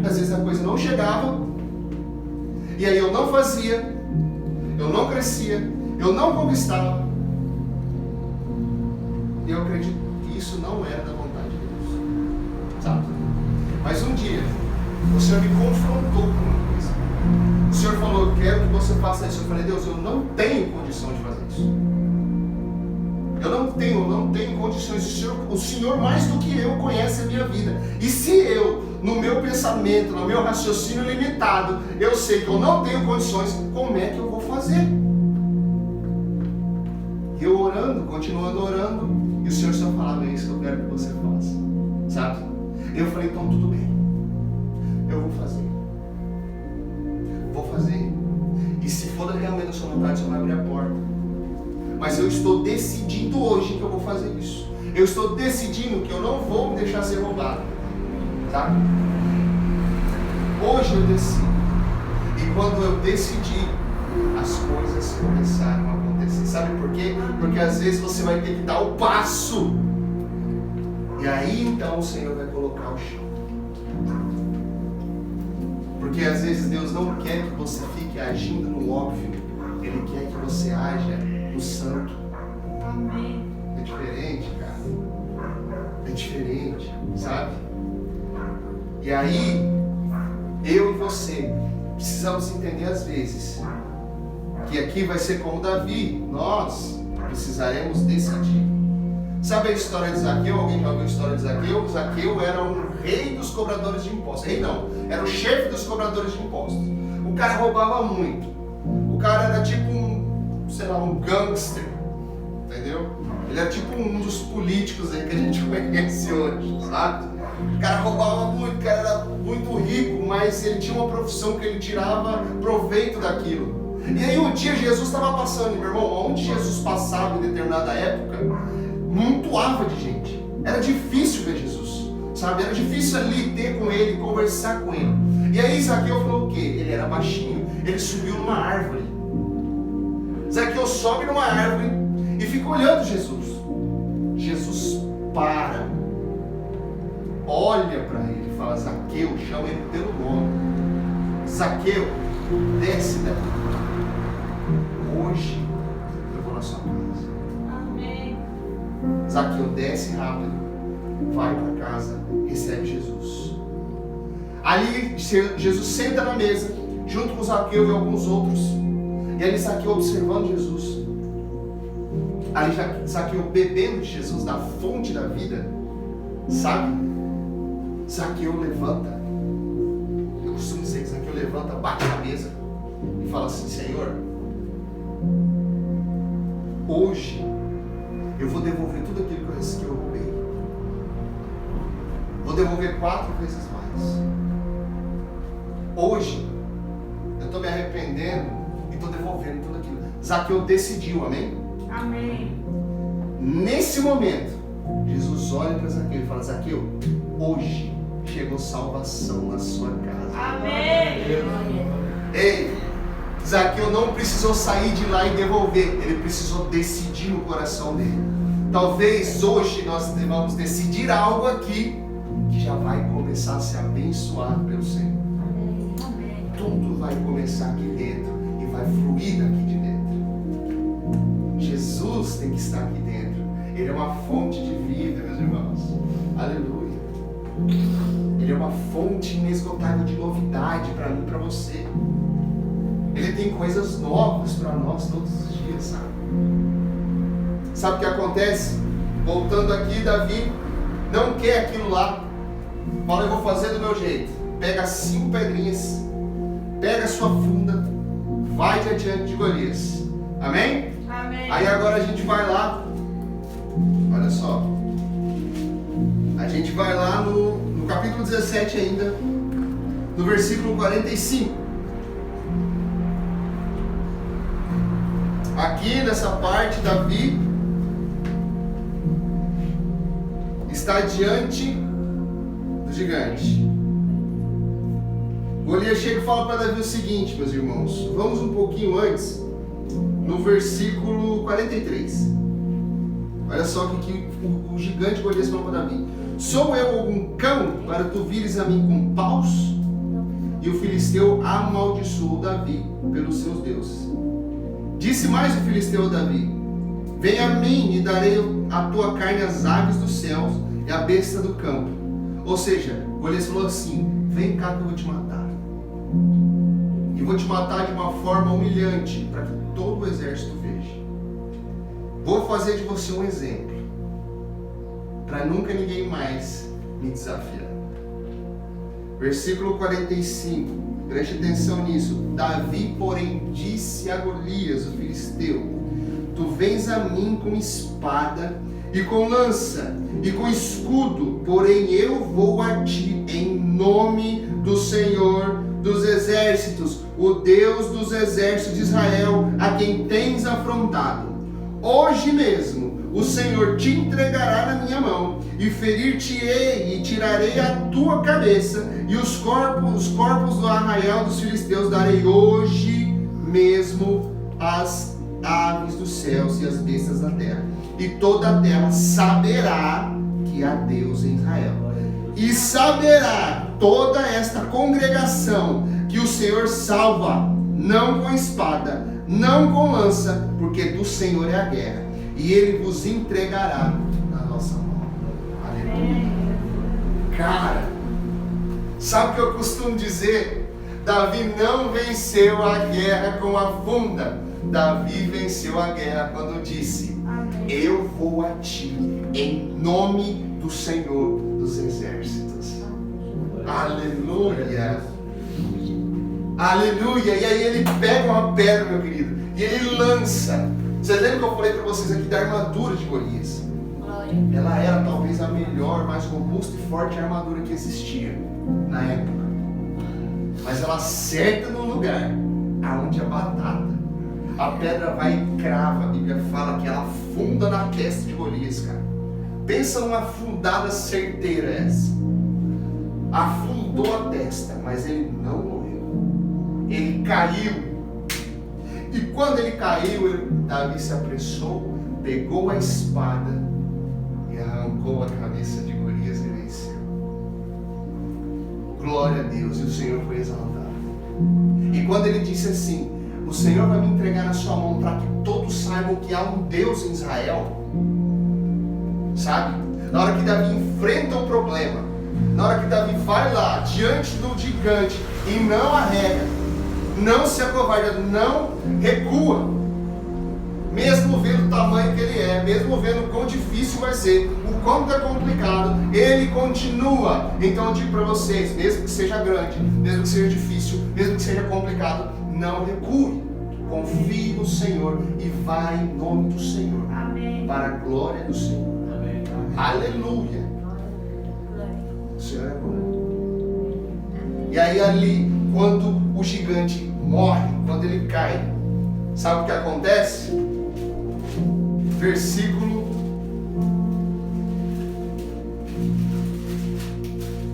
Às vezes a coisa não chegava, e aí eu não fazia, eu não crescia, eu não conquistava. E eu acredito que isso não era da vontade de Deus, sabe? Mas um dia, o Senhor me confrontou com uma coisa. O Senhor falou: eu quero que você faça isso. Eu falei: Deus, eu não tenho condição de fazer isso. Eu não tenho condições. O Senhor mais do que eu conhece a minha vida. E se eu, no meu pensamento, no meu raciocínio limitado, eu sei que eu não tenho condições, como é que eu vou fazer? E eu orando, continuando orando, e o Senhor só falava: é isso que eu quero que você faça, sabe? Eu falei: então tudo bem, eu vou fazer. E se for realmente a sua vontade, você vai abrir a porta. Mas eu estou decidindo hoje que eu vou fazer isso. Eu estou decidindo que eu não vou me deixar ser roubado, sabe? Hoje eu decido. E quando eu decidi, as coisas começaram a acontecer. Sabe por quê? Porque às vezes você vai ter que dar o passo. E aí então o Senhor vai colocar o chão. Porque às vezes Deus não quer que você fique agindo no óbvio. Ele quer que você haja no santo. Amém. É diferente, cara. É diferente, sabe? E aí, eu e você precisamos entender às vezes que aqui vai ser como Davi, nós precisaremos decidir. Sabe a história de Zaqueu? Alguém já ouviu a história de Zaqueu? Zaqueu era um rei dos cobradores de impostos. Rei não, era o chefe dos cobradores de impostos. O cara roubava muito. O cara era tipo um gangster, entendeu? Ele era tipo um dos políticos aí que a gente conhece hoje, sabe? O cara roubava muito, o cara era muito rico, mas ele tinha uma profissão que ele tirava proveito daquilo. E aí um dia Jesus estava passando, meu irmão, onde Jesus passava em determinada época, montoava de gente. Era difícil ver Jesus, sabe? Era difícil ali ter com ele, conversar com ele. E aí Zaqueu falou o quê? Ele era baixinho, ele subiu numa árvore. Zaqueu sobe numa árvore e fica olhando Jesus. Jesus para, olha para ele e fala: Zaqueu, chama ele pelo nome. Zaqueu, desce daqui. Hoje eu vou na sua casa. Amém. Zaqueu desce rápido, vai para casa, recebe Jesus. Ali Jesus senta na mesa, junto com Zaqueu e alguns outros. E ali Zaqueu observando Jesus. Ali Zaqueu bebendo de Jesus, da fonte da vida. Sabe? Zaqueu levanta. Eu costumo dizer que Zaqueu levanta, bate na mesa e fala assim: Senhor, hoje eu vou devolver tudo aquilo que eu roubei. Vou devolver 4 vezes mais. Hoje eu estou me arrependendo e estou devolvendo tudo aquilo. Zaqueu decidiu, amém? Amém. Nesse momento, Jesus olha para Zaqueu e fala: Zaqueu, hoje chegou salvação na sua casa. Amém. Ei, Zaqueu não precisou sair de lá e devolver, ele precisou decidir no coração dele. Talvez hoje nós devamos decidir algo aqui que já vai começar a ser abençoado pelo Senhor. Amém. Tudo vai começar aqui dentro e vai fluir daqui de dentro. Jesus tem que estar aqui dentro. Ele é uma fonte de vida, meus irmãos. Aleluia. Ele é uma fonte inesgotável de novidade para mim e para você. Ele tem coisas novas para nós todos os dias, sabe? Sabe o que acontece? Voltando aqui, Davi não quer aquilo lá. Fala: eu vou fazer do meu jeito. Pega 5 pedrinhas, pega a sua funda, vai adiante de Golias. Amém? Amém. Aí agora a gente vai lá. Olha só. A gente vai lá no capítulo 17 ainda, no versículo 45. Aqui nessa parte, Davi está diante do gigante. Golias chega e fala para Davi o seguinte, meus irmãos. Vamos um pouquinho antes, no versículo 43. Olha só o que o gigante Golias falou para Davi: sou eu algum cão para tu vires a mim com paus? E o filisteu amaldiçoou Davi pelos seus deuses. Disse mais o filisteu a Davi: vem a mim e darei a tua carne às aves dos céus e à besta do campo. Ou seja, Golias falou assim: vem cá que eu vou te matar. E vou te matar de uma forma humilhante, para que todo o exército veja. Vou fazer de você um exemplo, para nunca ninguém mais me desafiar. Versículo 45, preste atenção nisso. Davi, porém, disse a Golias, o filisteu: tu vens a mim com espada e com lança e com escudo, porém eu vou a ti em nome do Senhor dos exércitos, o Deus dos exércitos de Israel, a quem tens afrontado. Hoje mesmo o Senhor te entregará na minha mão, e ferir-te-ei, e tirarei a tua cabeça, e os corpos do arraial dos filisteus darei hoje mesmo às aves dos céus e às bestas da terra. E toda a terra saberá que há Deus em Israel. E saberá toda esta congregação que o Senhor salva, não com espada, não com lança, porque do Senhor é a guerra, e Ele vos entregará na nossa mão. Aleluia. Cara, sabe o que eu costumo dizer? Davi não venceu a guerra com a funda. Davi venceu a guerra quando disse: eu vou a ti em nome do Senhor dos Exércitos. Aleluia. Aleluia. E aí ele pega uma pedra, meu querido, e ele lança. Você lembra que eu falei para vocês aqui da armadura de Golias? Ela era talvez a melhor, mais robusta e forte armadura que existia na época. Mas ela acerta no lugar aonde é batata. A pedra vai e crava. A Bíblia fala que ela afunda na testa de Golias, cara. Pensa numa afundada certeira essa. Afundou a testa, mas ele não morreu. Ele caiu. E quando ele caiu, Davi se apressou, pegou a espada e arrancou a cabeça de Golias e venceu. Glória a Deus, e o Senhor foi exaltado. E quando ele disse assim: o Senhor vai me entregar na sua mão para que todos saibam que há um Deus em Israel. Sabe? Na hora que Davi enfrenta o problema, na hora que Davi vai lá diante do gigante e não arrega, não se acovarda, não recua, mesmo vendo o tamanho que ele é, mesmo vendo o quão difícil vai ser, o quanto é complicado, ele continua. Então eu digo para vocês, mesmo que seja grande, mesmo que seja difícil, mesmo que seja complicado, não recue, confie no Senhor e vai em nome do Senhor. Amém. Para a glória do Senhor. Amém. Aleluia. O Senhor é bom. E aí ali, quando o gigante morre, quando ele cai, sabe o que acontece?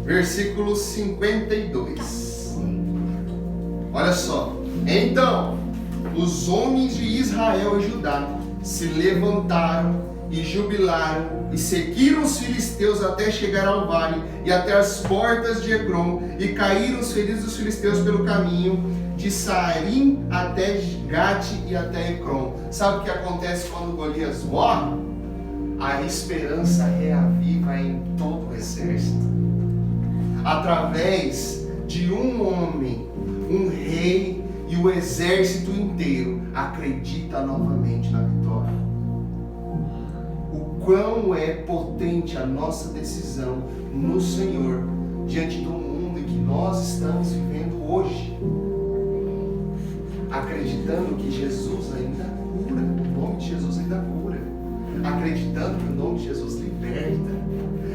Versículo 52. Olha só. Então, os homens de Israel e Judá se levantaram e jubilaram e seguiram os filisteus até chegar ao vale e até as portas de Ecrom, e caíram os feridos dos filisteus pelo caminho de Saarim até Gate e até Ecrom. Sabe o que acontece quando Golias morre? A esperança reaviva em todo o exército. Através de um homem, um rei e o exército inteiro acredita novamente na vitória. O quão é potente a nossa decisão no Senhor diante do mundo em que nós estamos vivendo hoje. Acreditando que Jesus ainda cura, o nome de Jesus ainda cura. Acreditando que o nome de Jesus liberta.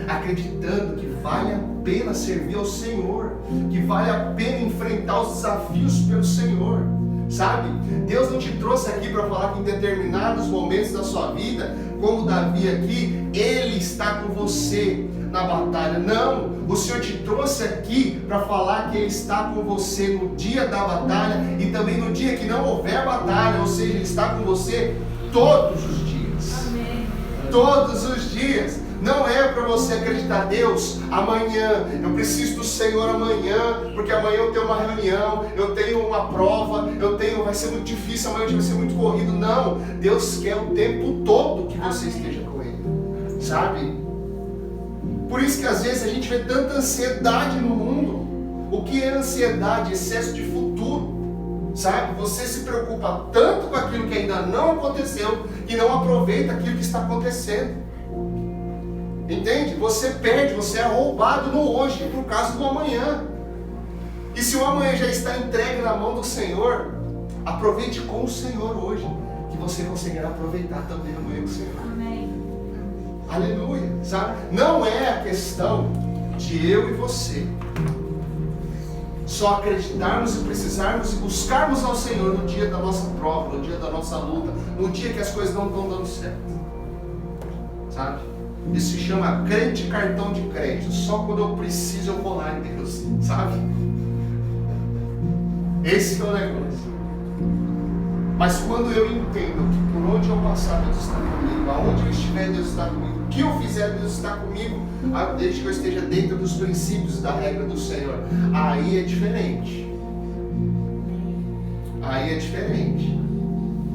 Acreditando que vale a pena servir ao Senhor, que vale a pena enfrentar os desafios pelo Senhor. Sabe? Deus não te trouxe aqui para falar que em determinados momentos da sua vida, como Davi aqui, Ele está com você na batalha. Não, o Senhor te trouxe aqui para falar que Ele está com você no dia da batalha e também no dia que não houver batalha, ou seja, Ele está com você todos os dias. Amém. Todos os dias. Não é para você acreditar: Deus, amanhã, eu preciso do Senhor amanhã, porque amanhã eu tenho uma reunião, eu tenho uma prova, vai ser muito difícil, amanhã vai ser muito corrido. Não, Deus quer o tempo todo que você esteja com Ele, sabe? Por isso que às vezes a gente vê tanta ansiedade no mundo. O que é ansiedade? Excesso de futuro, sabe? Você se preocupa tanto com aquilo que ainda não aconteceu, que não aproveita aquilo que está acontecendo. Entende? Você perde, você é roubado no hoje por causa do amanhã. E se o amanhã já está entregue na mão do Senhor, aproveite com o Senhor hoje, que você conseguirá aproveitar também amanhã com o Senhor. Amém. Aleluia, sabe? Não é a questão de eu e você só acreditarmos e precisarmos e buscarmos ao Senhor no dia da nossa prova, no dia da nossa luta, no dia que as coisas não estão dando certo, sabe? Isso se chama crente cartão de crédito. Só quando eu preciso eu vou lá em Deus, sabe? Esse é o negócio. Mas quando eu entendo que por onde eu passar Deus está comigo, aonde eu estiver Deus está comigo, o que eu fizer Deus está comigo, desde que eu esteja dentro dos princípios da regra do Senhor, aí é diferente. Aí é diferente,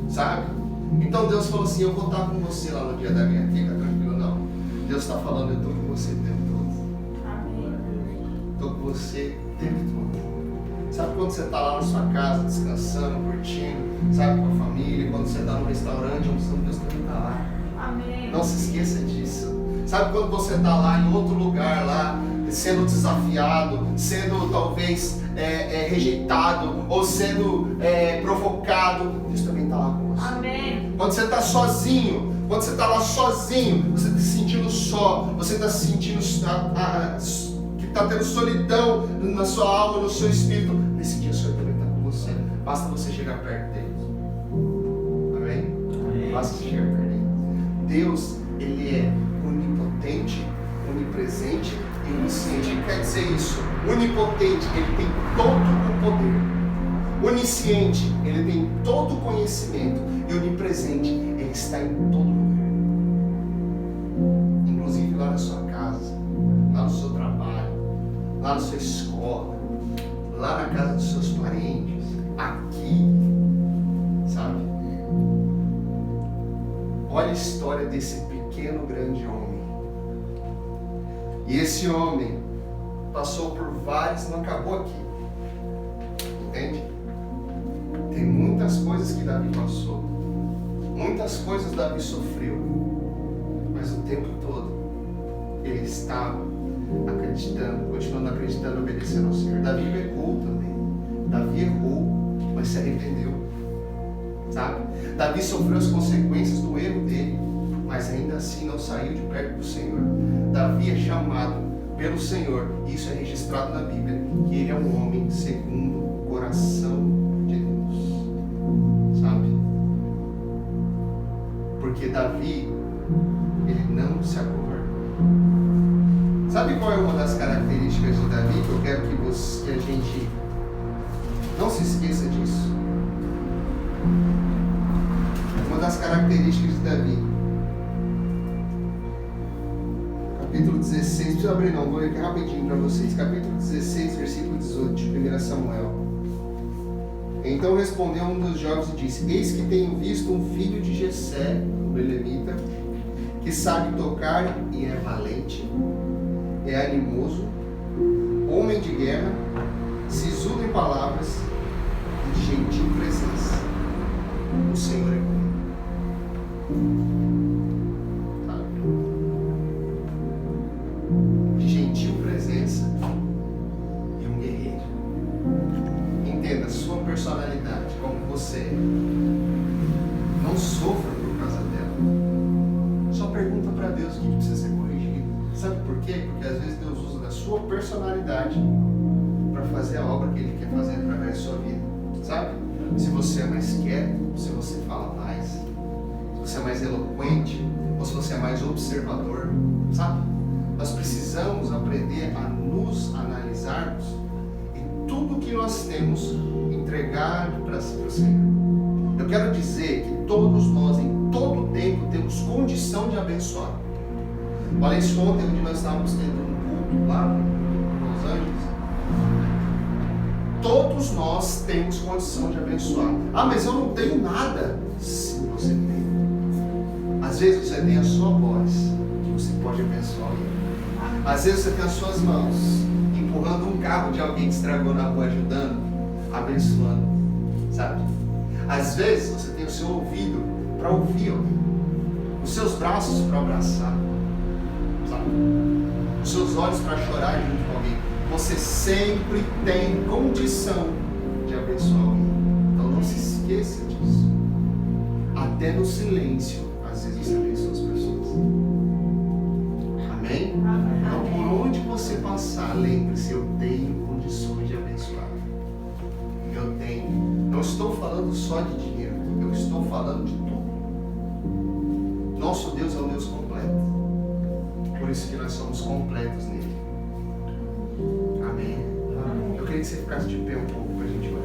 sabe? Então Deus falou assim: eu vou estar com você lá no dia da minha vida. Deus está falando: eu estou com você o tempo todo. Amém. Estou com você o tempo todo. Sabe quando você está lá na sua casa, descansando, curtindo, sabe, com a família, quando você está no restaurante, almoçando, Deus também está lá. Amém. Não se esqueça disso. Sabe quando você está lá em outro lugar, lá, sendo desafiado, sendo talvez rejeitado, ou sendo provocado, Deus também está lá com você. Amém. Quando você está sozinho, quando você está lá sozinho, você está se sentindo só, você está se sentindo que está tendo solidão na sua alma, no seu espírito, nesse dia o Senhor também está com você. Basta você chegar perto dele. Amém? Amém. Basta você chegar perto dele. Deus, Ele é onipotente, onipresente e onisciente. O que quer dizer isso? Onipotente, Ele tem todo o poder. Onisciente, Ele tem todo o conhecimento. E onipresente, Ele está em todo lugar. Inclusive lá na sua casa, lá no seu trabalho, lá na sua escola, lá na casa dos seus parentes, aqui, sabe? Olha a história desse pequeno, grande homem. E esse homem passou por vários, não acabou aqui. Entende? Tem muitas coisas que Davi passou. Muitas coisas Davi sofreu. Mas o tempo todo ele estava acreditando, continuando acreditando, obedecendo ao Senhor. Davi pecou também. Davi errou, mas se arrependeu. Sabe? Davi sofreu as consequências do erro dele, mas ainda assim não saiu de perto do Senhor. Davi é chamado pelo Senhor, e isso é registrado na Bíblia, que ele é um homem segundo o coração de Deus. Sabe? Porque Davi, ele não se acovardou. Sabe qual é uma das características de Davi que eu quero que a gente não se esqueça disso? Uma das características de Davi, capítulo 16, não precisa abrir não, vou ler aqui rapidinho para vocês, capítulo 16, versículo 18 de 1 Samuel. Então respondeu um dos jovens e disse: eis que tenho visto um filho de Jessé, o belemita, que sabe tocar e é valente, é animoso, homem de guerra, sisudo em palavras e de gentil presença. O Senhor é com ele. Sabe? De gentil presença e um guerreiro. Entenda a sua personalidade, como você é. Não sofra por causa dela. Só pergunta para Deus o que precisa ser corrigido. Sabe por quê? Porque às vezes Deus usa da sua personalidade para fazer a obra que Ele quer fazer através da sua vida. Sabe? Se você é mais quieto, se você fala mais, se você é mais eloquente, ou se você é mais observador, sabe? Nós precisamos aprender a nos analisarmos e tudo que nós temos entregar para o Senhor. Eu quero dizer que todos nós, em todo tempo, temos condição de abençoar. Olha isso ontem, onde nós estávamos tendo um culto lá em Los Angeles. Todos nós temos condição de abençoar. Ah, mas eu não tenho nada. Sim, você tem. Às vezes você tem a sua voz, que você pode abençoar alguém. Às vezes você tem as suas mãos, empurrando um carro de alguém que estragou na rua, ajudando, abençoando, sabe? Às vezes você tem o seu ouvido para ouvir alguém, os seus braços para abraçar, sabe? Os seus olhos para chorar junto com alguém. Você sempre tem condição de abençoar alguém. Então não se esqueça disso. Até no silêncio, às vezes você abençoa as pessoas. Amém? Então por onde você passar, lembre-se, eu tenho condições de abençoar. Eu tenho. Não estou falando só de dinheiro, eu estou falando de tudo. Nosso Deus é um Deus completo. Por isso que nós somos completos nele. Amém. Eu queria que você ficasse de pé um pouco para a gente orar.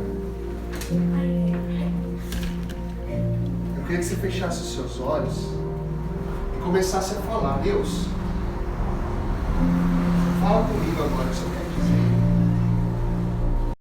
Eu queria que você fechasse os seus olhos e começasse a falar: Deus, fala comigo agora o que você quer dizer.